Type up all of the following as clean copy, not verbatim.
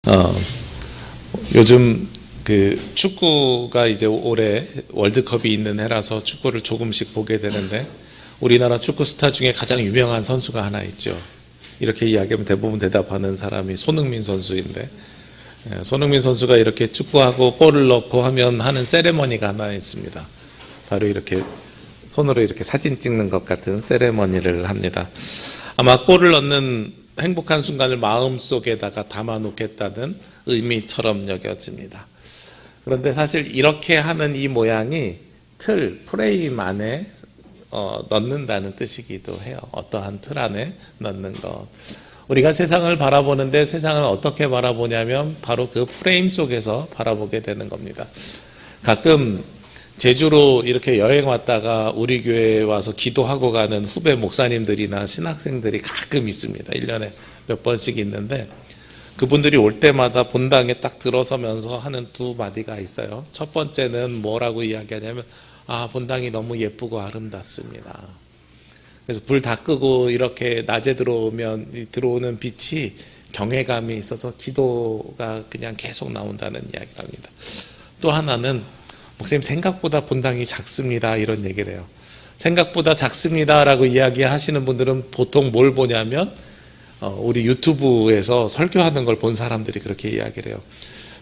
어, 요즘 그 축구가 이제 올해 월드컵이 있는 해라서 축구를 조금씩 보게 되는데, 우리나라 축구 스타 중에 가장 유명한 선수가 하나 있죠. 이렇게 이야기하면 대부분 대답하는 사람이 손흥민 선수인데, 손흥민 선수가 이렇게 축구하고 골을 넣고 하면 하는 세레머니가 하나 있습니다. 바로 이렇게 손으로 이렇게 사진 찍는 것 같은 세레머니를 합니다. 아마 골을 넣는 행복한 순간을 마음속에다가 담아놓겠다는 의미처럼 여겨집니다. 그런데 사실 이렇게 하는 이 모양이 프레임 안에 넣는다는 뜻이기도 해요. 어떠한 틀 안에 넣는 것. 우리가 세상을 바라보는데 세상을 어떻게 바라보냐면 바로 그 프레임 속에서 바라보게 되는 겁니다. 가끔 제주로 이렇게 여행 왔다가 우리 교회에 와서 기도하고 가는 후배 목사님들이나 신학생들이 가끔 있습니다. 1년에 몇 번씩 있는데, 그분들이 올 때마다 본당에 딱 들어서면서 하는 두 마디가 있어요. 첫 번째는 뭐라고 이야기하냐면, 본당이 너무 예쁘고 아름답습니다. 그래서 불 다 끄고 이렇게 낮에 들어오는 빛이 경외감이 있어서 기도가 그냥 계속 나온다는 이야기를 합니다. 또 하나는, 목사님 생각보다 본당이 작습니다, 이런 얘기를 해요. 생각보다 작습니다라고 이야기하시는 분들은 보통 뭘 보냐면 우리 유튜브에서 설교하는 걸 본 사람들이 그렇게 이야기를 해요.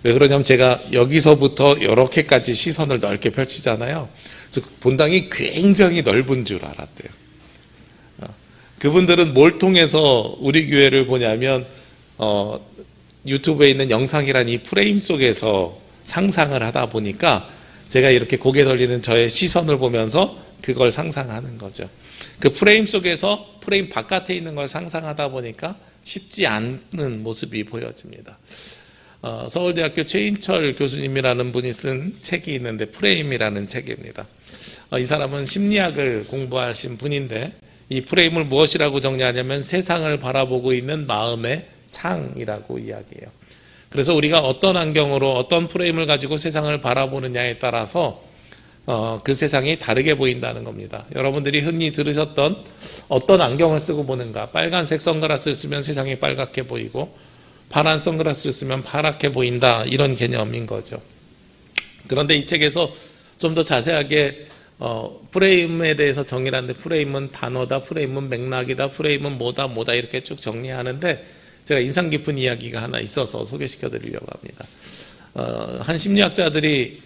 왜 그러냐면 제가 여기서부터 이렇게까지 시선을 넓게 펼치잖아요. 즉 본당이 굉장히 넓은 줄 알았대요. 그분들은 뭘 통해서 우리 교회를 보냐면 유튜브에 있는 영상이란 이 프레임 속에서 상상을 하다 보니까 제가 이렇게 고개 돌리는 저의 시선을 보면서 그걸 상상하는 거죠. 그 프레임 속에서 프레임 바깥에 있는 걸 상상하다 보니까 쉽지 않은 모습이 보여집니다. 서울대학교 최인철 교수님이라는 분이 쓴 책이 있는데, 프레임이라는 책입니다. 이 사람은 심리학을 공부하신 분인데, 이 프레임을 무엇이라고 정리하냐면 세상을 바라보고 있는 마음의 창이라고 이야기해요. 그래서 우리가 어떤 안경으로 어떤 프레임을 가지고 세상을 바라보느냐에 따라서 그 세상이 다르게 보인다는 겁니다. 여러분들이 흔히 들으셨던 어떤 안경을 쓰고 보는가, 빨간색 선글라스를 쓰면 세상이 빨갛게 보이고 파란 선글라스를 쓰면 파랗게 보인다, 이런 개념인 거죠. 그런데 이 책에서 좀 더 자세하게 프레임에 대해서 정의를 하는데, 프레임은 단어다, 프레임은 맥락이다, 프레임은 뭐다 이렇게 쭉 정리하는데, 제가 인상 깊은 이야기가 하나 있어서 소개시켜 드리려고 합니다. 한 심리학자들이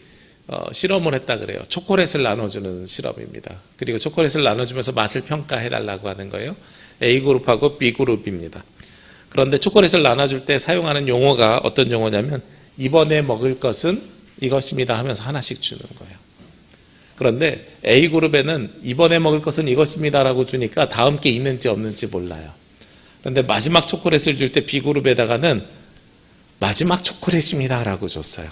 실험을 했다 그래요. 초콜릿을 나눠주는 실험입니다. 그리고 초콜릿을 나눠주면서 맛을 평가해 달라고 하는 거예요. A그룹하고 B그룹입니다. 그런데 초콜릿을 나눠줄 때 사용하는 용어가 어떤 용어냐면, 이번에 먹을 것은 이것입니다 하면서 하나씩 주는 거예요. 그런데 A그룹에는 이번에 먹을 것은 이것입니다라고 주니까 다음 게 있는지 없는지 몰라요. 그런데 마지막 초콜릿을 줄 때 B그룹에다가는 마지막 초콜릿입니다 라고 줬어요.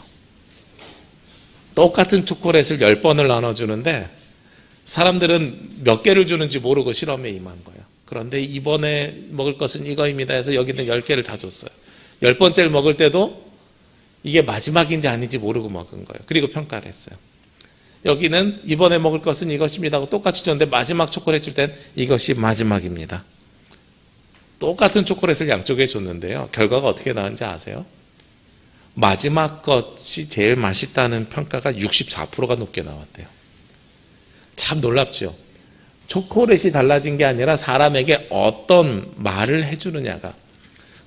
똑같은 초콜릿을 10번을 나눠주는데 사람들은 몇 개를 주는지 모르고 실험에 임한 거예요. 그런데 이번에 먹을 것은 이거입니다 해서 여기는 10개를 다 줬어요. 10번째를 먹을 때도 이게 마지막인지 아닌지 모르고 먹은 거예요. 그리고 평가를 했어요. 여기는 이번에 먹을 것은 이것입니다 하고 똑같이 줬는데 마지막 초콜릿 줄 땐 이것이 마지막입니다. 똑같은 초콜릿을 양쪽에 줬는데요, 결과가 어떻게 나왔는지 아세요? 마지막 것이 제일 맛있다는 평가가 64%가 높게 나왔대요. 참 놀랍죠? 초콜릿이 달라진 게 아니라 사람에게 어떤 말을 해주느냐가.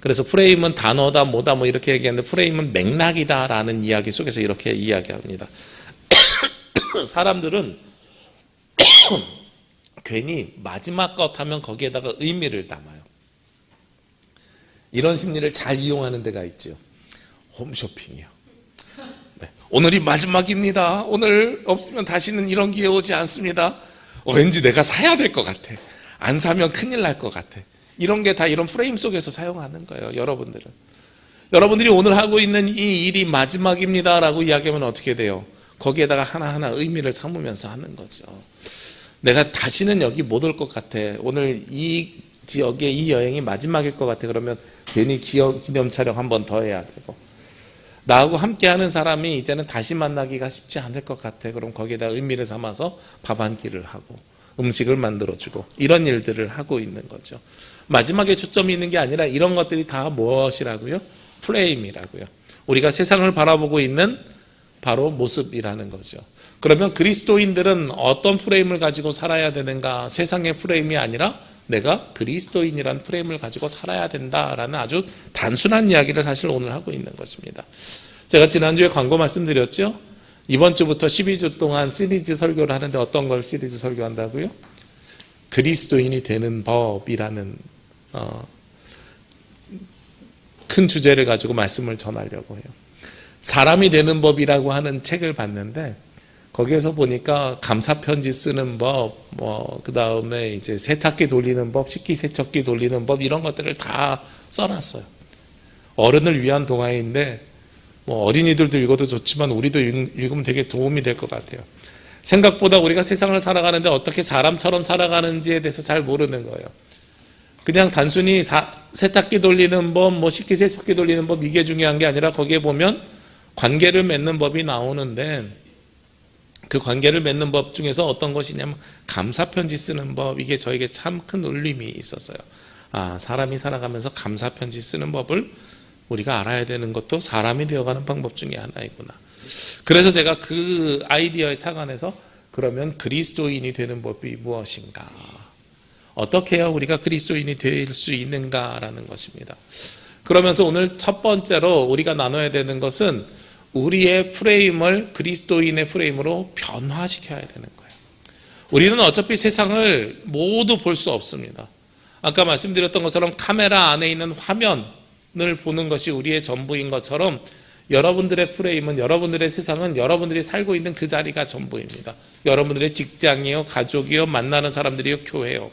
그래서 프레임은 단어다 뭐다 이렇게 얘기하는데, 프레임은 맥락이다 라는 이야기 속에서 이렇게 이야기합니다. 사람들은 괜히 마지막 것 하면 거기에다가 의미를 담아요. 이런 심리를 잘 이용하는 데가 있죠. 홈쇼핑이요. 네. 오늘이 마지막입니다. 오늘 없으면 다시는 이런 기회 오지 않습니다. 왠지 내가 사야 될 것 같아. 안 사면 큰일 날 것 같아. 이런 게 다 이런 프레임 속에서 사용하는 거예요. 여러분들이 오늘 하고 있는 이 일이 마지막입니다 라고 이야기하면 어떻게 돼요? 거기에다가 하나하나 의미를 삼으면서 하는 거죠. 내가 다시는 여기 못 올 것 같아. 오늘 이 지역의 이 여행이 마지막일 것 같아. 그러면 괜히 기념 촬영 한 번 더 해야 되고, 나하고 함께하는 사람이 이제는 다시 만나기가 쉽지 않을 것 같아. 그럼 거기에다 의미를 삼아서 밥 한 끼를 하고 음식을 만들어주고 이런 일들을 하고 있는 거죠. 마지막에 초점이 있는 게 아니라 이런 것들이 다 무엇이라고요? 프레임이라고요. 우리가 세상을 바라보고 있는 바로 모습이라는 거죠. 그러면 그리스도인들은 어떤 프레임을 가지고 살아야 되는가? 세상의 프레임이 아니라 내가 그리스도인이란 프레임을 가지고 살아야 된다라는 아주 단순한 이야기를 사실 오늘 하고 있는 것입니다. 제가 지난주에 광고 말씀드렸죠? 이번 주부터 12주 동안 시리즈 설교를 하는데 어떤 걸 시리즈 설교한다고요? 그리스도인이 되는 법이라는 큰 주제를 가지고 말씀을 전하려고 해요. 사람이 되는 법이라고 하는 책을 봤는데 거기에서 보니까 감사편지 쓰는 법, 그 다음에 이제 세탁기 돌리는 법, 식기세척기 돌리는 법 이런 것들을 다 써놨어요. 어른을 위한 동화인데 어린이들도 읽어도 좋지만 우리도 읽으면 되게 도움이 될 것 같아요. 생각보다 우리가 세상을 살아가는데 어떻게 사람처럼 살아가는지에 대해서 잘 모르는 거예요. 그냥 단순히 세탁기 돌리는 법, 식기세척기 돌리는 법 이게 중요한 게 아니라 거기에 보면 관계를 맺는 법이 나오는데 그 관계를 맺는 법 중에서 어떤 것이냐면 감사편지 쓰는 법, 이게 저에게 참 큰 울림이 있었어요. 사람이 살아가면서 감사편지 쓰는 법을 우리가 알아야 되는 것도 사람이 되어가는 방법 중에 하나이구나. 그래서 제가 그 아이디어에 착안해서 그러면 그리스도인이 되는 법이 무엇인가? 어떻게 해야 우리가 그리스도인이 될 수 있는가라는 것입니다. 그러면서 오늘 첫 번째로 우리가 나눠야 되는 것은 우리의 프레임을 그리스도인의 프레임으로 변화시켜야 되는 거예요. 우리는 어차피 세상을 모두 볼 수 없습니다. 아까 말씀드렸던 것처럼 카메라 안에 있는 화면을 보는 것이 우리의 전부인 것처럼 여러분들의 프레임은, 여러분들의 세상은 여러분들이 살고 있는 그 자리가 전부입니다. 여러분들의 직장이요, 가족이요, 만나는 사람들이요, 교회요.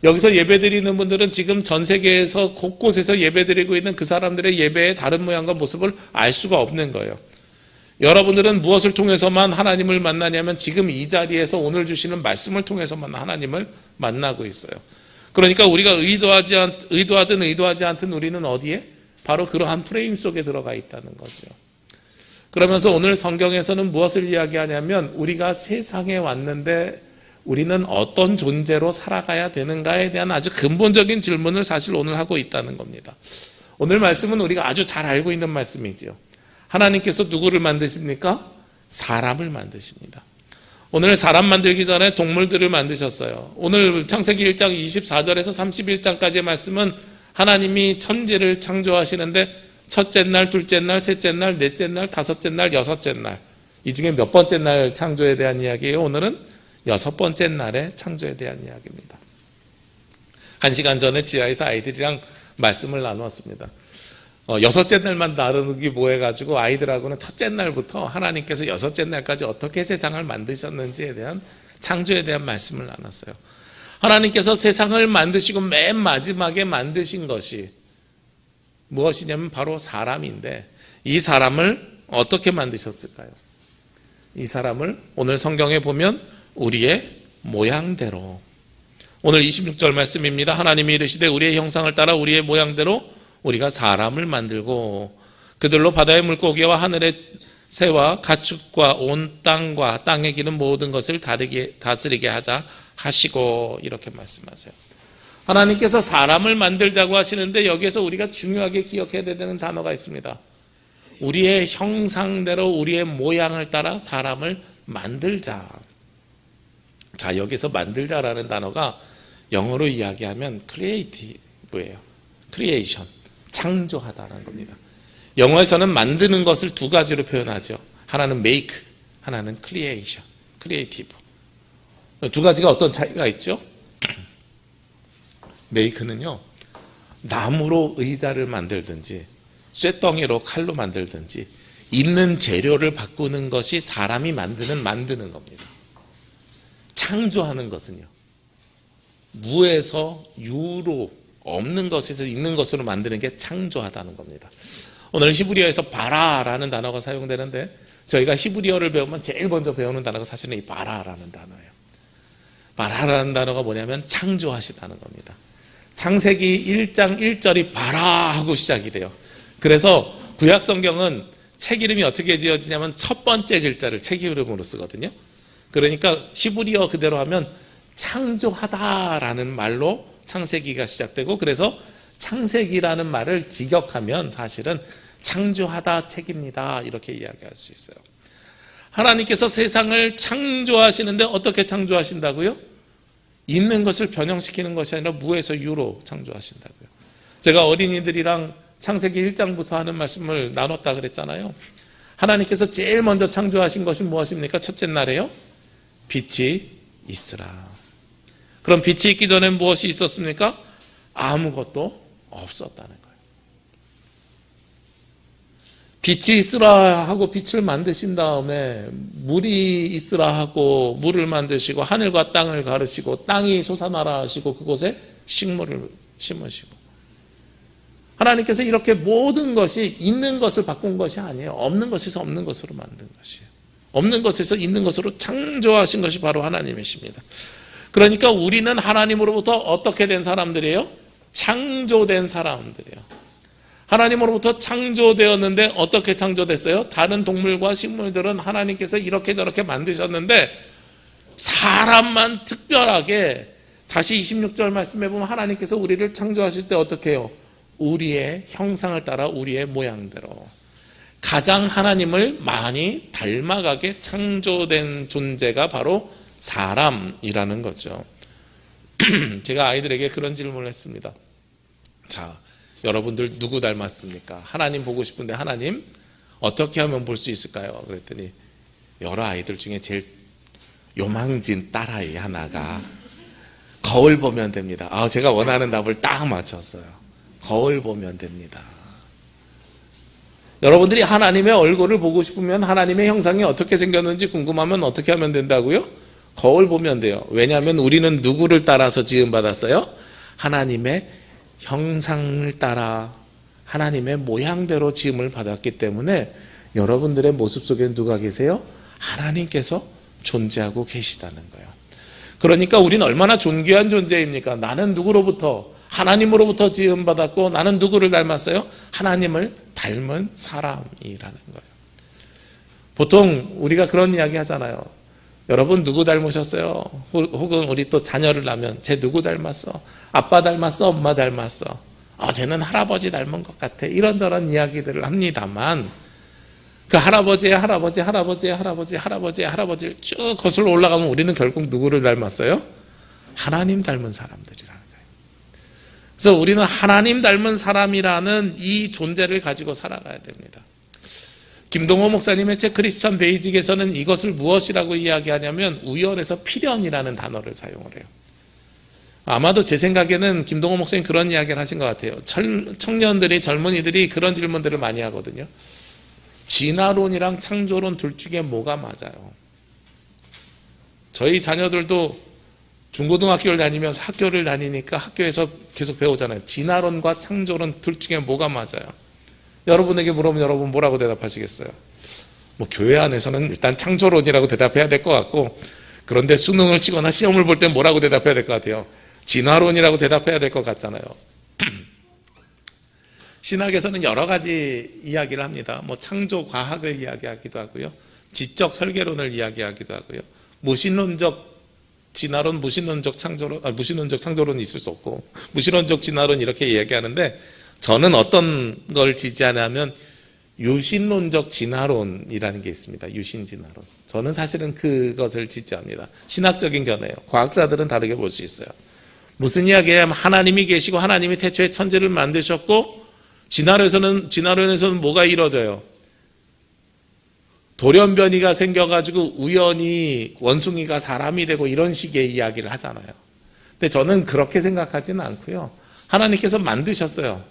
여기서 예배드리는 분들은 지금 전 세계에서 곳곳에서 예배드리고 있는 그 사람들의 예배의 다른 모양과 모습을 알 수가 없는 거예요. 여러분들은 무엇을 통해서만 하나님을 만나냐면 지금 이 자리에서 오늘 주시는 말씀을 통해서만 하나님을 만나고 있어요. 그러니까 우리가 의도하든 의도하지 않든 우리는 어디에? 바로 그러한 프레임 속에 들어가 있다는 거죠. 그러면서 오늘 성경에서는 무엇을 이야기하냐면 우리가 세상에 왔는데 우리는 어떤 존재로 살아가야 되는가에 대한 아주 근본적인 질문을 사실 오늘 하고 있다는 겁니다. 오늘 말씀은 우리가 아주 잘 알고 있는 말씀이지요. 하나님께서 누구를 만드십니까? 사람을 만드십니다. 오늘 사람 만들기 전에 동물들을 만드셨어요. 오늘 창세기 1장 24절에서 31장까지의 말씀은 하나님이 천지를 창조하시는데 첫째 날, 둘째 날, 셋째 날, 넷째 날, 다섯째 날, 여섯째 날, 이 중에 몇 번째 날 창조에 대한 이야기예요. 오늘은 여섯 번째 날의 창조에 대한 이야기입니다. 1시간 전에 지하에서 아이들이랑 말씀을 나누었습니다. 여섯째 날만 나누기 뭐해가지고 아이들하고는 첫째 날부터 하나님께서 여섯째 날까지 어떻게 세상을 만드셨는지에 대한 창조에 대한 말씀을 나눴어요. 하나님께서 세상을 만드시고 맨 마지막에 만드신 것이 무엇이냐면 바로 사람인데 이 사람을 어떻게 만드셨을까요? 이 사람을 오늘 성경에 보면 우리의 모양대로, 오늘 26절 말씀입니다. 하나님이 이르시되 우리의 형상을 따라 우리의 모양대로 우리가 사람을 만들고 그들로 바다의 물고기와 하늘의 새와 가축과 온 땅과 땅에 기는 모든 것을 다스리게 하자 하시고 이렇게 말씀하세요. 하나님께서 사람을 만들자고 하시는데 여기에서 우리가 중요하게 기억해야 되는 단어가 있습니다. 우리의 형상대로 우리의 모양을 따라 사람을 만들자. 자, 여기서 만들자라는 단어가 영어로 이야기하면 creative예요. creation, 창조하다라는 겁니다. 영어에서는 만드는 것을 두 가지로 표현하죠. 하나는 make, 하나는 creation, creative. 두 가지가 어떤 차이가 있죠? make는요, 나무로 의자를 만들든지 쇠덩이로 칼로 만들든지 있는 재료를 바꾸는 것이 사람이 만드는 겁니다. 창조하는 것은요, 무에서 유로, 없는 것에서 있는 것으로 만드는 게 창조하다는 겁니다. 오늘 히브리어에서 바라라는 단어가 사용되는데 저희가 히브리어를 배우면 제일 먼저 배우는 단어가 사실은 이 바라라는 단어예요. 바라라는 단어가 뭐냐면 창조하시다는 겁니다. 창세기 1장 1절이 바라하고 시작이 돼요. 그래서 구약 성경은 책 이름이 어떻게 지어지냐면 첫 번째 글자를 책 이름으로 쓰거든요. 그러니까 히브리어 그대로 하면 창조하다라는 말로 창세기가 시작되고, 그래서 창세기라는 말을 직역하면 사실은 창조하다 책입니다. 이렇게 이야기할 수 있어요. 하나님께서 세상을 창조하시는데 어떻게 창조하신다고요? 있는 것을 변형시키는 것이 아니라 무에서 유로 창조하신다고요. 제가 어린이들이랑 창세기 1장부터 하는 말씀을 나눴다 그랬잖아요. 하나님께서 제일 먼저 창조하신 것이 무엇입니까? 첫째 날에요? 빛이 있으라. 그럼 빛이 있기 전에 무엇이 있었습니까? 아무것도 없었다는 거예요. 빛이 있으라 하고 빛을 만드신 다음에 물이 있으라 하고 물을 만드시고 하늘과 땅을 가르시고 땅이 솟아나라 하시고 그곳에 식물을 심으시고 하나님께서 이렇게 모든 것이 있는 것을 바꾼 것이 아니에요. 없는 것에서 없는 것으로 만든 것이에요. 없는 것에서 있는 것으로 창조하신 것이 바로 하나님이십니다. 그러니까 우리는 하나님으로부터 어떻게 된 사람들이에요? 창조된 사람들이에요. 하나님으로부터 창조되었는데 어떻게 창조됐어요? 다른 동물과 식물들은 하나님께서 이렇게 저렇게 만드셨는데 사람만 특별하게 다시 26절 말씀해 보면 하나님께서 우리를 창조하실 때 어떻게 해요? 우리의 형상을 따라 우리의 모양대로 가장 하나님을 많이 닮아가게 창조된 존재가 바로 사람이라는 거죠. 제가 아이들에게 그런 질문을 했습니다. 자, 여러분들 누구 닮았습니까? 하나님 보고 싶은데 하나님 어떻게 하면 볼 수 있을까요? 그랬더니 여러 아이들 중에 제일 요망진 딸아이 하나가 거울 보면 됩니다. 제가 원하는 답을 딱 맞췄어요. 거울 보면 됩니다. 여러분들이 하나님의 얼굴을 보고 싶으면 하나님의 형상이 어떻게 생겼는지 궁금하면 어떻게 하면 된다고요? 거울 보면 돼요. 왜냐하면 우리는 누구를 따라서 지음받았어요? 하나님의 형상을 따라 하나님의 모양대로 지음을 받았기 때문에 여러분들의 모습 속에 누가 계세요? 하나님께서 존재하고 계시다는 거예요. 그러니까 우리는 얼마나 존귀한 존재입니까? 나는 누구로부터? 하나님으로부터 지음받았고 나는 누구를 닮았어요? 하나님을 닮은 사람이라는 거예요. 보통 우리가 그런 이야기 하잖아요. 여러분 누구 닮으셨어요? 혹은 우리 또 자녀를 낳으면 쟤 누구 닮았어? 아빠 닮았어? 엄마 닮았어? 쟤는 할아버지 닮은 것 같아. 이런저런 이야기들을 합니다만 그 할아버지의 할아버지를 쭉 거슬러 올라가면 우리는 결국 누구를 닮았어요? 하나님 닮은 사람들이라는 거예요. 그래서 우리는 하나님 닮은 사람이라는 이 존재를 가지고 살아가야 됩니다. 김동호 목사님의 책 크리스천 베이직에서는 이것을 무엇이라고 이야기하냐면 우연에서 필연이라는 단어를 사용을 해요. 아마도 제 생각에는 김동호 목사님 그런 이야기를 하신 것 같아요. 청년들이 젊은이들이 그런 질문들을 많이 하거든요. 진화론이랑 창조론 둘 중에 뭐가 맞아요? 저희 자녀들도 중고등학교를 다니면서 학교를 다니니까 학교에서 계속 배우잖아요. 진화론과 창조론 둘 중에 뭐가 맞아요? 여러분에게 물어보면 여러분 뭐라고 대답하시겠어요? 교회 안에서는 일단 창조론이라고 대답해야 될 것 같고 그런데 수능을 치거나 시험을 볼 때 뭐라고 대답해야 될 것 같아요? 진화론이라고 대답해야 될 것 같잖아요. 신학에서는 여러 가지 이야기를 합니다. 창조 과학을 이야기하기도 하고요. 지적 설계론을 이야기하기도 하고요. 무신론적 진화론, 무신론적 창조론이 있을 수 없고 무신론적 진화론 이렇게 이야기하는데 저는 어떤 걸 지지하냐면 유신론적 진화론이라는 게 있습니다. 유신진화론. 저는 사실은 그것을 지지합니다. 신학적인 견해예요. 과학자들은 다르게 볼 수 있어요. 무슨 이야기냐면 하나님이 계시고 하나님이 태초에 천지를 만드셨고 진화론에서는 뭐가 이루어져요? 돌연변이가 생겨가지고 우연히 원숭이가 사람이 되고 이런 식의 이야기를 하잖아요. 근데 저는 그렇게 생각하지는 않고요. 하나님께서 만드셨어요.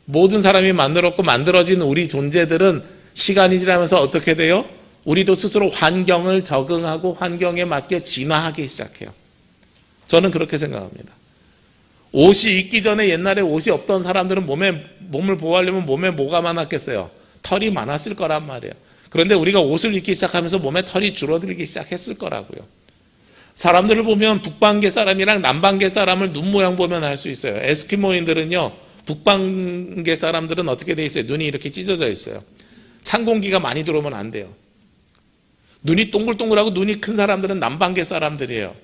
모든 사람이 만들었고 만들어진 우리 존재들은 시간이 지나면서 어떻게 돼요? 우리도 스스로 환경을 적응하고 환경에 맞게 진화하기 시작해요. 저는 그렇게 생각합니다. 옷이 있기 전에 옛날에 옷이 없던 사람들은 몸을 보호하려면 몸에 뭐가 많았겠어요? 털이 많았을 거란 말이에요. 그런데 우리가 옷을 입기 시작하면서 몸에 털이 줄어들기 시작했을 거라고요. 사람들을 보면 북방계 사람이랑 남방계 사람을 눈 모양 보면 알 수 있어요. 에스키모인들은요. 북방계 사람들은 어떻게 돼 있어요? 눈이 이렇게 찢어져 있어요. 찬 공기가 많이 들어오면 안 돼요. 눈이 동글동글하고 눈이 큰 사람들은 남방계 사람들이에요.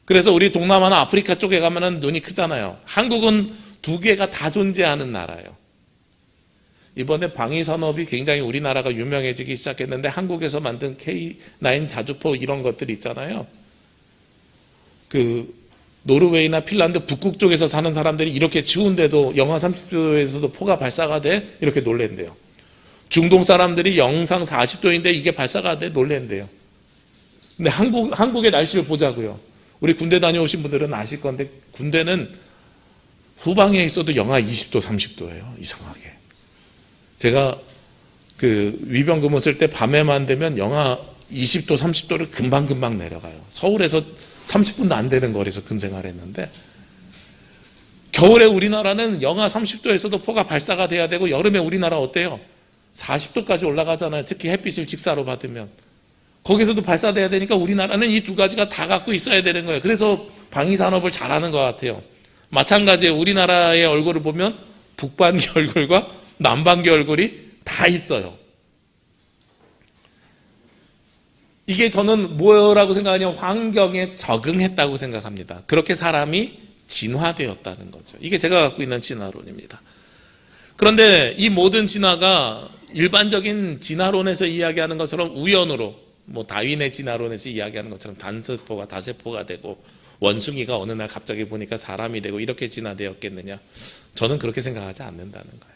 그래서 우리 동남아나 아프리카 쪽에 가면은 눈이 크잖아요. 한국은 두 개가 다 존재하는 나라예요. 이번에 방위산업이 굉장히 우리나라가 유명해지기 시작했는데 한국에서 만든 K9 자주포 이런 것들 있잖아요. 그 노르웨이나 핀란드 북극 쪽에서 사는 사람들이 이렇게 추운데도 영하 30도에서도 포가 발사가 돼? 이렇게 놀랜대요. 중동 사람들이 영상 40도인데 이게 발사가 돼? 놀랜대요. 근데 한국의 날씨를 보자고요. 우리 군대 다녀오신 분들은 아실 건데 군대는 후방에 있어도 영하 20도, 30도예요. 이상하게. 제가 그 위병근무 쓸 때 밤에만 되면 영하 20도, 30도를 금방금방 내려가요. 서울에서 30분도 안 되는 거리에서 근생활 했는데 겨울에 우리나라는 영하 30도에서도 포가 발사가 돼야 되고 여름에 우리나라 어때요? 40도까지 올라가잖아요. 특히 햇빛을 직사로 받으면. 거기서도 발사돼야 되니까 우리나라는 이 두 가지가 다 갖고 있어야 되는 거예요. 그래서 방위산업을 잘하는 것 같아요. 마찬가지예요. 우리나라의 얼굴을 보면 북반기 얼굴과 남반기 얼굴이 다 있어요. 이게 저는 뭐라고 생각하냐면 환경에 적응했다고 생각합니다. 그렇게 사람이 진화되었다는 거죠. 이게 제가 갖고 있는 진화론입니다. 그런데 이 모든 진화가 일반적인 진화론에서 이야기하는 것처럼 우연으로 뭐 다윈의 진화론에서 이야기하는 것처럼 단세포가 다세포가 되고 원숭이가 어느 날 갑자기 보니까 사람이 되고 이렇게 진화되었겠느냐? 저는 그렇게 생각하지 않는다는 거예요.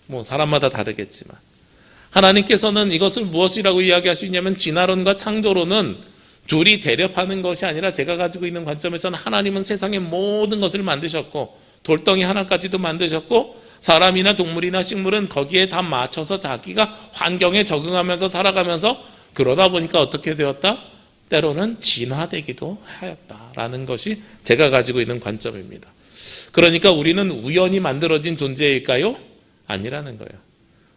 뭐 사람마다 다르겠지만 하나님께서는 이것을 무엇이라고 이야기할 수 있냐면 진화론과 창조론은 둘이 대립하는 것이 아니라 제가 가지고 있는 관점에서는 하나님은 세상의 모든 것을 만드셨고 돌덩이 하나까지도 만드셨고 사람이나 동물이나 식물은 거기에 다 맞춰서 자기가 환경에 적응하면서 살아가면서 그러다 보니까 어떻게 되었다? 때로는 진화되기도 하였다라는 것이 제가 가지고 있는 관점입니다. 그러니까 우리는 우연히 만들어진 존재일까요? 아니라는 거예요.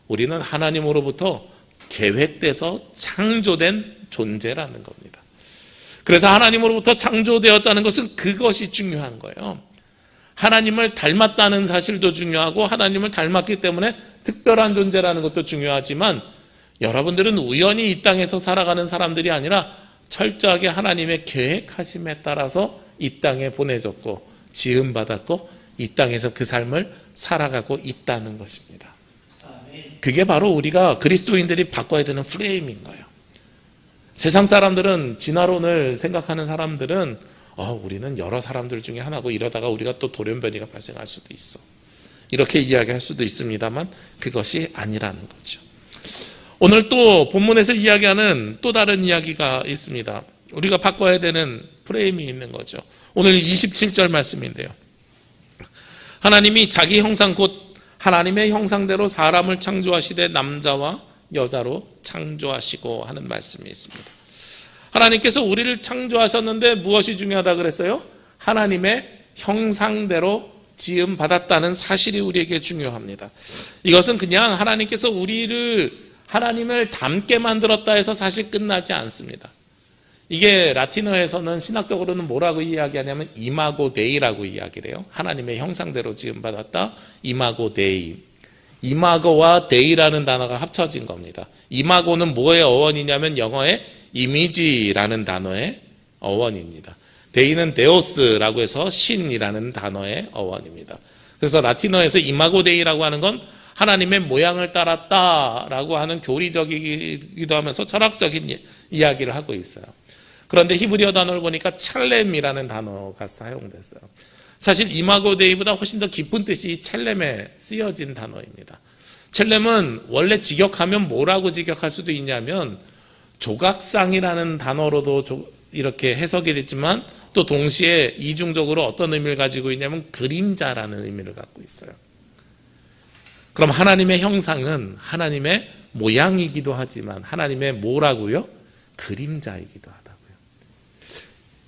우리는 하나님으로부터 계획돼서 창조된 존재라는 겁니다. 그래서 하나님으로부터 창조되었다는 것은 그것이 중요한 거예요. 하나님을 닮았다는 사실도 중요하고 하나님을 닮았기 때문에 특별한 존재라는 것도 중요하지만 여러분들은 우연히 이 땅에서 살아가는 사람들이 아니라 철저하게 하나님의 계획하심에 따라서 이 땅에 보내졌고 지음받았고 이 땅에서 그 삶을 살아가고 있다는 것입니다. 그게 바로 우리가 그리스도인들이 바꿔야 되는 프레임인 거예요. 세상 사람들은 진화론을 생각하는 사람들은 우리는 여러 사람들 중에 하나고 이러다가 우리가 또 돌연변이가 발생할 수도 있어. 이렇게 이야기할 수도 있습니다만 그것이 아니라는 거죠. 오늘 또 본문에서 이야기하는 또 다른 이야기가 있습니다. 우리가 바꿔야 되는 프레임이 있는 거죠. 오늘 27절 말씀인데요. 하나님이 자기 형상 곧 하나님의 형상대로 사람을 창조하시되 남자와 여자로 창조하시고 하는 말씀이 있습니다. 하나님께서 우리를 창조하셨는데 무엇이 중요하다 그랬어요? 하나님의 형상대로 지음 받았다는 사실이 우리에게 중요합니다. 이것은 그냥 하나님께서 우리를 하나님을 닮게 만들었다 해서 사실 끝나지 않습니다. 이게 라틴어에서는 신학적으로는 뭐라고 이야기하냐면 이마고 데이라고 이야기를 해요. 하나님의 형상대로 지음받았다. 이마고 데이. 이마고와 데이라는 단어가 합쳐진 겁니다. 이마고는 뭐의 어원이냐면 영어의 이미지라는 단어의 어원입니다. 데이는 데오스라고 해서 신이라는 단어의 어원입니다. 그래서 라틴어에서 이마고 데이라고 하는 건 하나님의 모양을 따랐다라고 하는 교리적이기도 하면서 철학적인 이야기를 하고 있어요. 그런데 히브리어 단어를 보니까 찰렘이라는 단어가 사용됐어요. 사실 이마고 데이보다 훨씬 더 깊은 뜻이 첼렘에 쓰여진 단어입니다. 첼렘은 원래 직역하면 뭐라고 직역할 수도 있냐면 조각상이라는 단어로도 이렇게 해석이 됐지만 또 동시에 이중적으로 어떤 의미를 가지고 있냐면 그림자라는 의미를 갖고 있어요. 그럼 하나님의 형상은 하나님의 모양이기도 하지만 하나님의 뭐라고요? 그림자이기도 하다고요.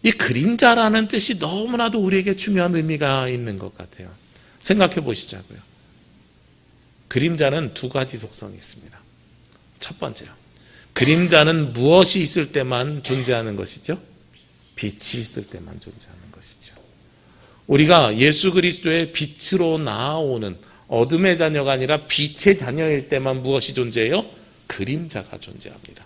이 그림자라는 뜻이 너무나도 우리에게 중요한 의미가 있는 것 같아요. 생각해 보시자고요. 그림자는 두 가지 속성이 있습니다. 첫 번째요. 그림자는 무엇이 있을 때만 존재하는 것이죠? 빛이 있을 때만 존재하는 것이죠. 우리가 예수 그리스도의 빛으로 나아오는 어둠의 자녀가 아니라 빛의 자녀일 때만 무엇이 존재해요? 그림자가 존재합니다.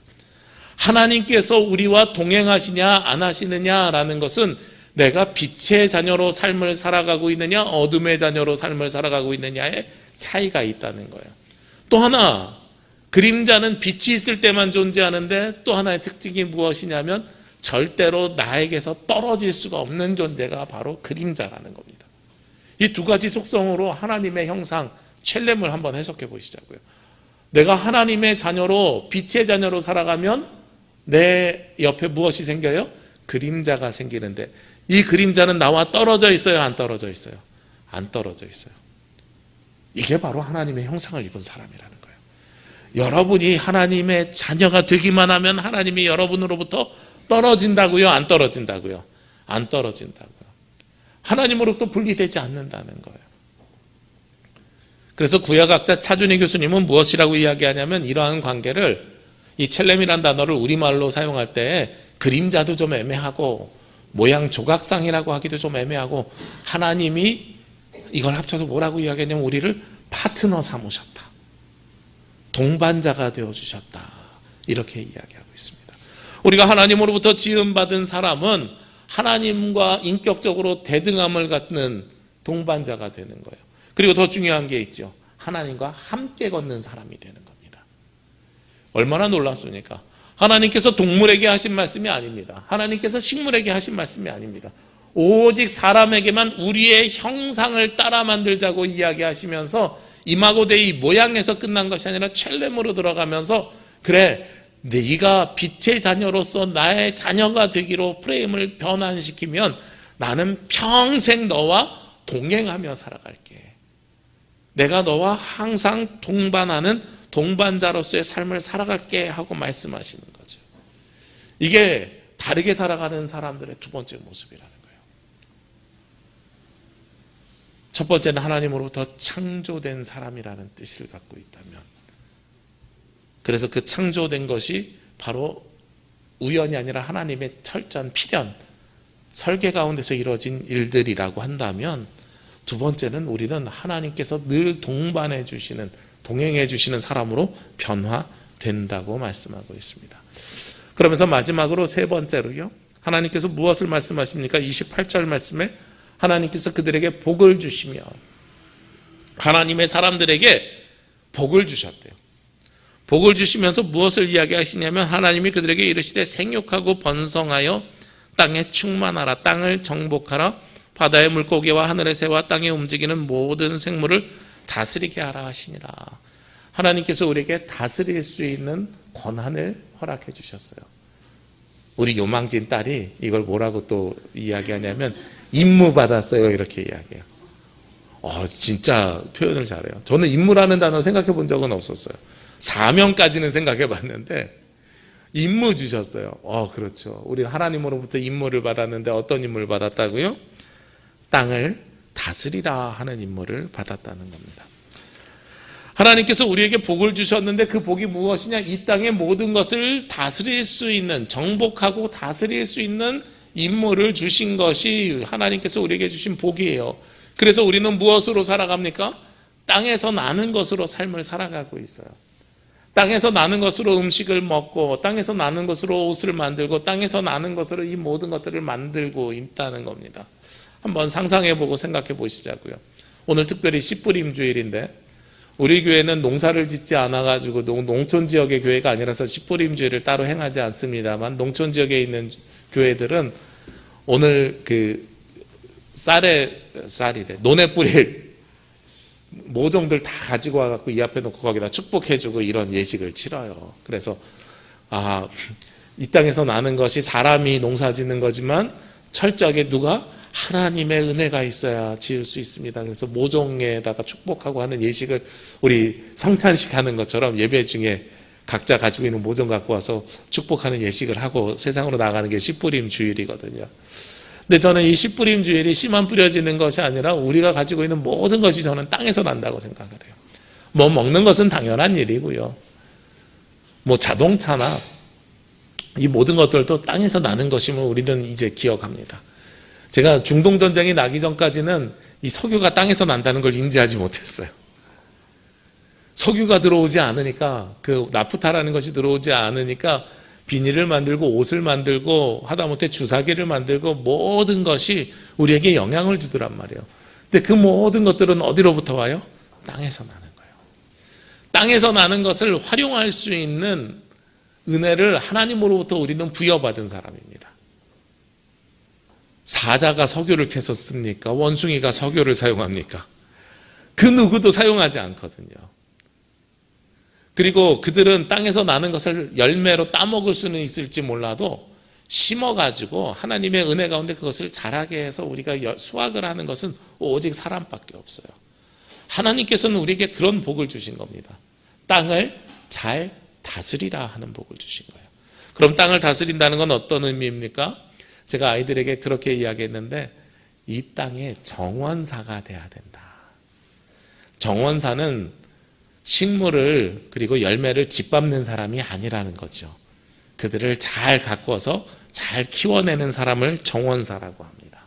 하나님께서 우리와 동행하시냐 안 하시느냐라는 것은 내가 빛의 자녀로 삶을 살아가고 있느냐 어둠의 자녀로 삶을 살아가고 있느냐의 차이가 있다는 거예요. 또 하나, 그림자는 빛이 있을 때만 존재하는데 또 하나의 특징이 무엇이냐면 절대로 나에게서 떨어질 수가 없는 존재가 바로 그림자라는 겁니다. 이 두 가지 속성으로 하나님의 형상 첼렘을 한번 해석해 보시자고요. 내가 하나님의 자녀로 빛의 자녀로 살아가면 내 옆에 무엇이 생겨요? 그림자가 생기는데 이 그림자는 나와 떨어져 있어요? 안 떨어져 있어요? 안 떨어져 있어요. 이게 바로 하나님의 형상을 입은 사람이라는 거예요. 여러분이 하나님의 자녀가 되기만 하면 하나님이 여러분으로부터 떨어진다고요? 안 떨어진다고요? 안 떨어진다고요. 하나님으로부터 분리되지 않는다는 거예요. 그래서 구약학자 차준희 교수님은 무엇이라고 이야기하냐면 이러한 관계를 이 첼렘이란 단어를 우리말로 사용할 때 그림자도 좀 애매하고 모양 조각상이라고 하기도 좀 애매하고 하나님이 이걸 합쳐서 뭐라고 이야기하냐면 우리를 파트너 삼으셨다. 동반자가 되어주셨다. 이렇게 이야기하고 있습니다. 우리가 하나님으로부터 지음받은 사람은 하나님과 인격적으로 대등함을 갖는 동반자가 되는 거예요. 그리고 더 중요한 게 있죠. 하나님과 함께 걷는 사람이 되는 겁니다. 얼마나 놀랍습니까? 하나님께서 동물에게 하신 말씀이 아닙니다. 하나님께서 식물에게 하신 말씀이 아닙니다. 오직 사람에게만 우리의 형상을 따라 만들자고 이야기하시면서 이마고 데이 모양에서 끝난 것이 아니라 첼렘으로 들어가면서 그래 네가 빛의 자녀로서 나의 자녀가 되기로 프레임을 변환시키면 나는 평생 너와 동행하며 살아갈게. 내가 너와 항상 동반하는 동반자로서의 삶을 살아갈게 하고 말씀하시는 거죠. 이게 다르게 살아가는 사람들의 두 번째 모습이라는 거예요. 첫 번째는 하나님으로부터 창조된 사람이라는 뜻을 갖고 있다면 그래서 그 창조된 것이 바로 우연이 아니라 하나님의 철저한 필연, 설계 가운데서 이루어진 일들이라고 한다면 두 번째는 우리는 하나님께서 늘 동반해 주시는, 동행해 주시는 사람으로 변화된다고 말씀하고 있습니다. 그러면서 마지막으로 세 번째로요. 하나님께서 무엇을 말씀하십니까? 28절 말씀에 하나님께서 그들에게 복을 주시며 하나님의 사람들에게 복을 주셨대요. 복을 주시면서 무엇을 이야기하시냐면 하나님이 그들에게 이르시되 생육하고 번성하여 땅에 충만하라. 땅을 정복하라. 바다의 물고기와 하늘의 새와 땅에 움직이는 모든 생물을 다스리게 하라 하시니라. 하나님께서 우리에게 다스릴 수 있는 권한을 허락해 주셨어요. 우리 요망진 딸이 이걸 뭐라고 또 이야기하냐면 임무 받았어요 이렇게 이야기해요. 진짜 표현을 잘해요. 저는 임무라는 단어 생각해 본 적은 없었어요. 사명까지는 생각해 봤는데 임무 주셨어요. 그렇죠. 우리 하나님으로부터 임무를 받았는데 어떤 임무를 받았다고요? 땅을 다스리라 하는 임무를 받았다는 겁니다. 하나님께서 우리에게 복을 주셨는데 그 복이 무엇이냐? 이 땅의 모든 것을 다스릴 수 있는, 정복하고 다스릴 수 있는 임무를 주신 것이 하나님께서 우리에게 주신 복이에요. 그래서 우리는 무엇으로 살아갑니까? 땅에서 나는 것으로 삶을 살아가고 있어요. 땅에서 나는 것으로 음식을 먹고 땅에서 나는 것으로 옷을 만들고 땅에서 나는 것으로 이 모든 것들을 만들고 있다는 겁니다. 한번 상상해보고 생각해 보시자고요. 오늘 특별히 씨뿌림 주일인데 우리 교회는 농사를 짓지 않아가지고 농촌 지역의 교회가 아니라서 씨뿌림 주일을 따로 행하지 않습니다만 농촌 지역에 있는 교회들은 오늘 그 논에 뿌릴 모종들 다 가지고 와갖고 이 앞에 놓고 거기다 축복해주고 이런 예식을 치러요. 그래서 이 땅에서 나는 것이 사람이 농사 짓는 거지만 철저하게 누가? 하나님의 은혜가 있어야 지을 수 있습니다. 그래서 모종에다가 축복하고 하는 예식을 우리 성찬식 하는 것처럼 예배 중에 각자 가지고 있는 모종 갖고 와서 축복하는 예식을 하고 세상으로 나가는 게 씨뿌림 주일이거든요. 근데 저는 이 씨뿌림 주일이 씨만 뿌려지는 것이 아니라 우리가 가지고 있는 모든 것이 저는 땅에서 난다고 생각을 해요. 뭐 먹는 것은 당연한 일이고요. 뭐 자동차나 이 모든 것들도 땅에서 나는 것임을 우리는 이제 기억합니다. 제가 중동전쟁이 나기 전까지는 이 석유가 땅에서 난다는 걸 인지하지 못했어요. 석유가 들어오지 않으니까 그 나프타라는 것이 들어오지 않으니까 비닐을 만들고 옷을 만들고 하다못해 주사기를 만들고 모든 것이 우리에게 영향을 주더란 말이에요. 근데 그 모든 것들은 어디로부터 와요? 땅에서 나는 거예요. 땅에서 나는 것을 활용할 수 있는 은혜를 하나님으로부터 우리는 부여받은 사람입니다. 사자가 석유를 캐서 씁니까? 원숭이가 석유를 사용합니까? 그 누구도 사용하지 않거든요. 그리고 그들은 땅에서 나는 것을 열매로 따먹을 수는 있을지 몰라도 심어가지고 하나님의 은혜 가운데 그것을 자라게 해서 우리가 수확을 하는 것은 오직 사람밖에 없어요. 하나님께서는 우리에게 그런 복을 주신 겁니다. 땅을 잘 다스리라 하는 복을 주신 거예요. 그럼 땅을 다스린다는 건 어떤 의미입니까? 제가 아이들에게 그렇게 이야기했는데 이 땅의 정원사가 돼야 된다. 정원사는 식물을 그리고 열매를 짓밟는 사람이 아니라는 거죠. 그들을 잘 가꿔서 잘 키워내는 사람을 정원사라고 합니다.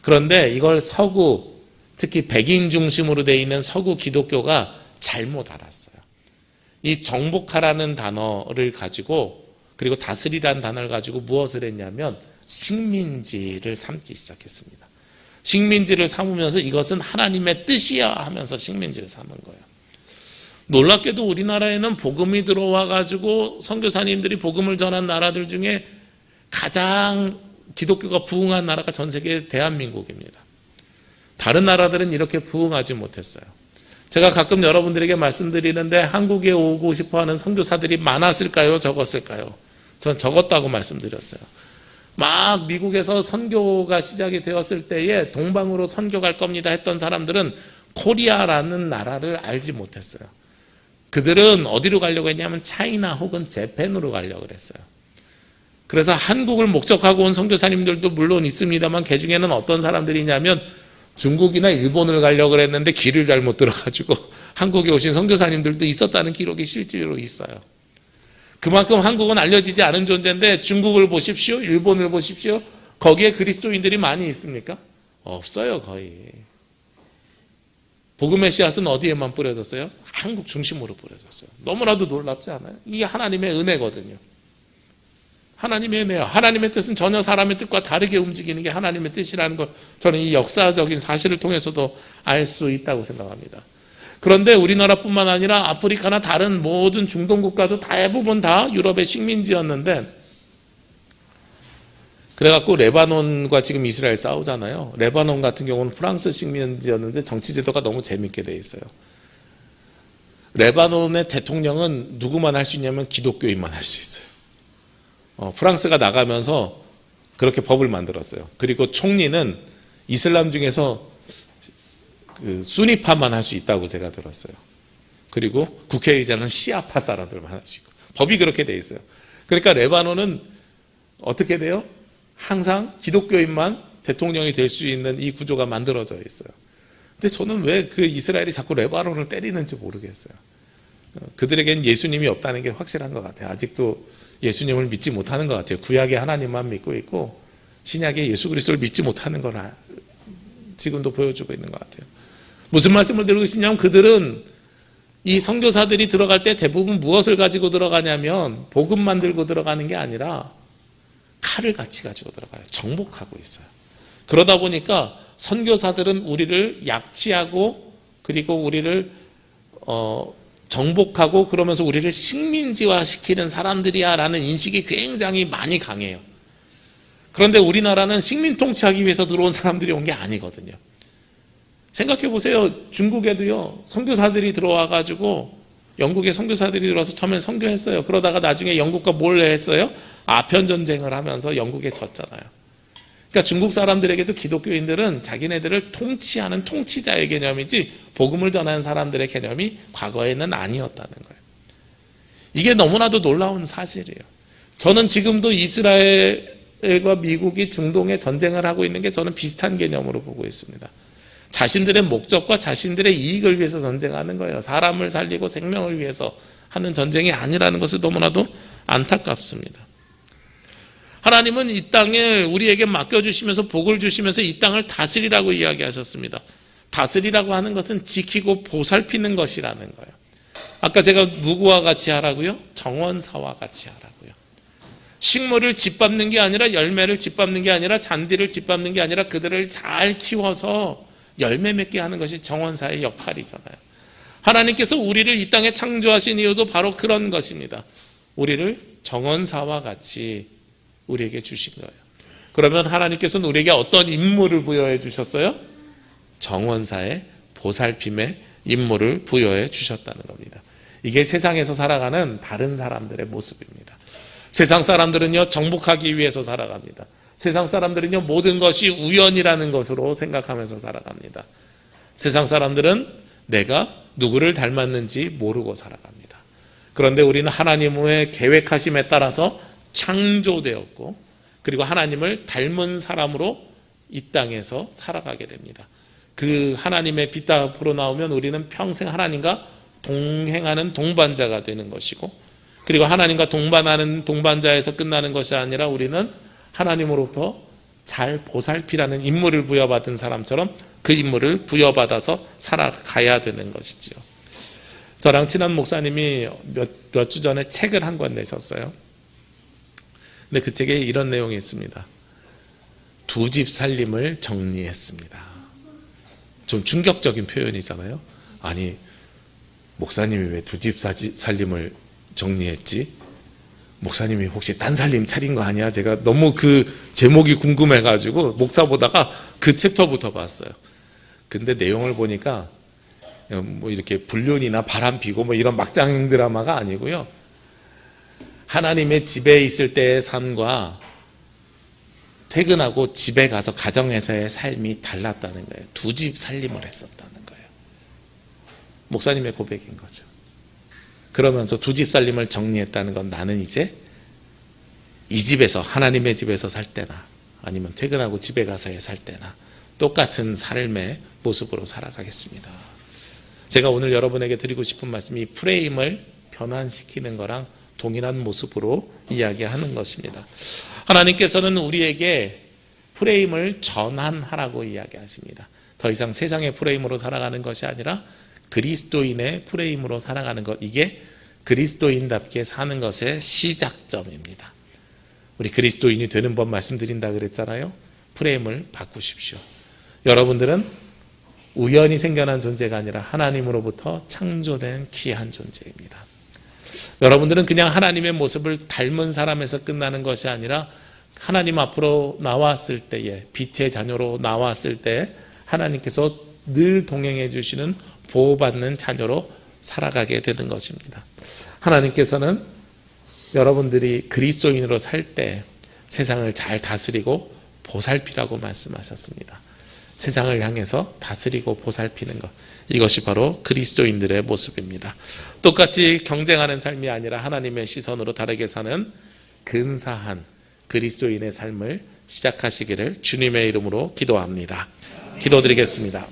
그런데 이걸 서구, 특히 백인 중심으로 되어 있는 서구 기독교가 잘못 알았어요. 이 정복하라는 단어를 가지고 그리고 다스리라는 단어를 가지고 무엇을 했냐면 식민지를 삼기 시작했습니다. 식민지를 삼으면서 이것은 하나님의 뜻이야 하면서 식민지를 삼은 거예요. 놀랍게도 우리나라에는 복음이 들어와 가지고 선교사님들이 복음을 전한 나라들 중에 가장 기독교가 부흥한 나라가 전 세계 대한민국입니다. 다른 나라들은 이렇게 부흥하지 못했어요. 제가 가끔 여러분들에게 말씀드리는데 한국에 오고 싶어하는 선교사들이 많았을까요? 적었을까요? 전 적었다고 말씀드렸어요. 막 미국에서 선교가 시작이 되었을 때에 동방으로 선교 갈 겁니다 했던 사람들은 코리아라는 나라를 알지 못했어요. 그들은 어디로 가려고 했냐면 차이나 혹은 재팬으로 가려고 했어요. 그래서 한국을 목적하고 온 선교사님들도 물론 있습니다만 그 중에는 어떤 사람들이냐면 중국이나 일본을 가려고 했는데 길을 잘못 들어가지고 한국에 오신 선교사님들도 있었다는 기록이 실제로 있어요. 그만큼 한국은 알려지지 않은 존재인데 중국을 보십시오. 일본을 보십시오. 거기에 그리스도인들이 많이 있습니까? 없어요, 거의. 복음의 씨앗은 어디에만 뿌려졌어요? 한국 중심으로 뿌려졌어요. 너무나도 놀랍지 않아요? 이게 하나님의 은혜거든요. 하나님의 은혜요. 하나님의 뜻은 전혀 사람의 뜻과 다르게 움직이는 게 하나님의 뜻이라는 걸 저는 이 역사적인 사실을 통해서도 알 수 있다고 생각합니다. 그런데 우리나라뿐만 아니라 아프리카나 다른 모든 중동 국가도 대부분 다 유럽의 식민지였는데 그래갖고 레바논과 지금 이스라엘 싸우잖아요. 레바논 같은 경우는 프랑스 식민지였는데 정치 제도가 너무 재밌게 돼 있어요. 레바논의 대통령은 누구만 할 수 있냐면 기독교인만 할 수 있어요. 프랑스가 나가면서 그렇게 법을 만들었어요. 그리고 총리는 이슬람 중에서 그 수니파만 할 수 있다고 제가 들었어요. 그리고 국회의장은 시아파 사람들만 하시고 법이 그렇게 돼 있어요. 그러니까 레바논은 어떻게 돼요? 항상 기독교인만 대통령이 될 수 있는 이 구조가 만들어져 있어요. 근데 저는 왜 그 이스라엘이 자꾸 레바논을 때리는지 모르겠어요. 그들에겐 예수님이 없다는 게 확실한 것 같아요. 아직도 예수님을 믿지 못하는 것 같아요. 구약의 하나님만 믿고 있고 신약의 예수 그리스도를 믿지 못하는 걸 지금도 보여주고 있는 것 같아요. 무슨 말씀을 드리고 싶냐면 그들은 이 선교사들이 들어갈 때 대부분 무엇을 가지고 들어가냐면 복음만 들고 들어가는 게 아니라 칼을 같이 가지고 들어가요. 정복하고 있어요. 그러다 보니까 선교사들은 우리를 약취하고 그리고 우리를 정복하고 그러면서 우리를 식민지화시키는 사람들이야 라는 인식이 굉장히 많이 강해요. 그런데 우리나라는 식민 통치하기 위해서 들어온 사람들이 온 게 아니거든요. 생각해 보세요. 중국에도요. 선교사들이 들어와가지고 영국에 선교사들이 들어와서 처음엔 선교했어요. 그러다가 나중에 영국과 뭘 했어요? 아편전쟁을 하면서 영국에 졌잖아요. 그러니까 중국 사람들에게도 기독교인들은 자기네들을 통치하는 통치자의 개념이지 복음을 전하는 사람들의 개념이 과거에는 아니었다는 거예요. 이게 너무나도 놀라운 사실이에요. 저는 지금도 이스라엘과 미국이 중동에 전쟁을 하고 있는 게 저는 비슷한 개념으로 보고 있습니다. 자신들의 목적과 자신들의 이익을 위해서 전쟁하는 거예요. 사람을 살리고 생명을 위해서 하는 전쟁이 아니라는 것을 너무나도 안타깝습니다. 하나님은 이 땅에 우리에게 맡겨주시면서 복을 주시면서 이 땅을 다스리라고 이야기하셨습니다. 다스리라고 하는 것은 지키고 보살피는 것이라는 거예요. 아까 제가 누구와 같이 하라고요? 정원사와 같이 하라고요. 식물을 짓밟는 게 아니라, 열매를 짓밟는 게 아니라, 잔디를 짓밟는 게 아니라 그들을 잘 키워서 열매 맺게 하는 것이 정원사의 역할이잖아요. 하나님께서 우리를 이 땅에 창조하신 이유도 바로 그런 것입니다. 우리를 정원사와 같이 우리에게 주신 거예요. 그러면 하나님께서는 우리에게 어떤 임무를 부여해 주셨어요? 정원사의 보살핌의 임무를 부여해 주셨다는 겁니다. 이게 세상에서 살아가는 다른 사람들의 모습입니다. 세상 사람들은요, 정복하기 위해서 살아갑니다. 세상 사람들은요, 모든 것이 우연이라는 것으로 생각하면서 살아갑니다. 세상 사람들은 내가 누구를 닮았는지 모르고 살아갑니다. 그런데 우리는 하나님의 계획하심에 따라서 창조되었고, 그리고 하나님을 닮은 사람으로 이 땅에서 살아가게 됩니다. 그 하나님의 빛 앞으로 나오면 우리는 평생 하나님과 동행하는 동반자가 되는 것이고, 그리고 하나님과 동반하는 동반자에서 끝나는 것이 아니라 우리는 하나님으로부터 잘 보살피라는 임무를 부여받은 사람처럼 그 임무를 부여받아서 살아가야 되는 것이지요. 저랑 친한 목사님이 몇 주 전에 책을 한 권 내셨어요. 근데 그 책에 이런 내용이 있습니다. 두 집 살림을 정리했습니다. 좀 충격적인 표현이잖아요. 아니, 목사님이 왜 두 집 살림을 정리했지? 목사님이 혹시 딴 살림 차린 거 아니야? 제가 너무 그 제목이 궁금해가지고 목사 보다가 그 챕터부터 봤어요. 근데 내용을 보니까 뭐 이렇게 불륜이나 바람 피고 뭐 이런 막장 드라마가 아니고요. 하나님의 집에 있을 때의 삶과 퇴근하고 집에 가서 가정에서의 삶이 달랐다는 거예요. 두 집 살림을 했었다는 거예요. 목사님의 고백인 거죠. 그러면서 두 집 살림을 정리했다는 건 나는 이제 이 집에서, 하나님의 집에서 살 때나 아니면 퇴근하고 집에 가서의 살 때나 똑같은 삶의 모습으로 살아가겠습니다. 제가 오늘 여러분에게 드리고 싶은 말씀이 프레임을 변환시키는 거랑 동일한 모습으로 이야기하는 것입니다. 하나님께서는 우리에게 프레임을 전환하라고 이야기하십니다. 더 이상 세상의 프레임으로 살아가는 것이 아니라 그리스도인의 프레임으로 살아가는 것, 이게 그리스도인답게 사는 것의 시작점입니다. 우리 그리스도인이 되는 법 말씀드린다 그랬잖아요. 프레임을 바꾸십시오. 여러분들은 우연히 생겨난 존재가 아니라 하나님으로부터 창조된 귀한 존재입니다. 여러분들은 그냥 하나님의 모습을 닮은 사람에서 끝나는 것이 아니라 하나님 앞으로 나왔을 때에, 빛의 자녀로 나왔을 때 하나님께서 늘 동행해 주시는 보호받는 자녀로 살아가게 되는 것입니다. 하나님께서는 여러분들이 그리스도인으로 살 때 세상을 잘 다스리고 보살피라고 말씀하셨습니다. 세상을 향해서 다스리고 보살피는 것, 이것이 바로 그리스도인들의 모습입니다. 똑같이 경쟁하는 삶이 아니라 하나님의 시선으로 다르게 사는 근사한 그리스도인의 삶을 시작하시기를 주님의 이름으로 기도합니다. 기도드리겠습니다.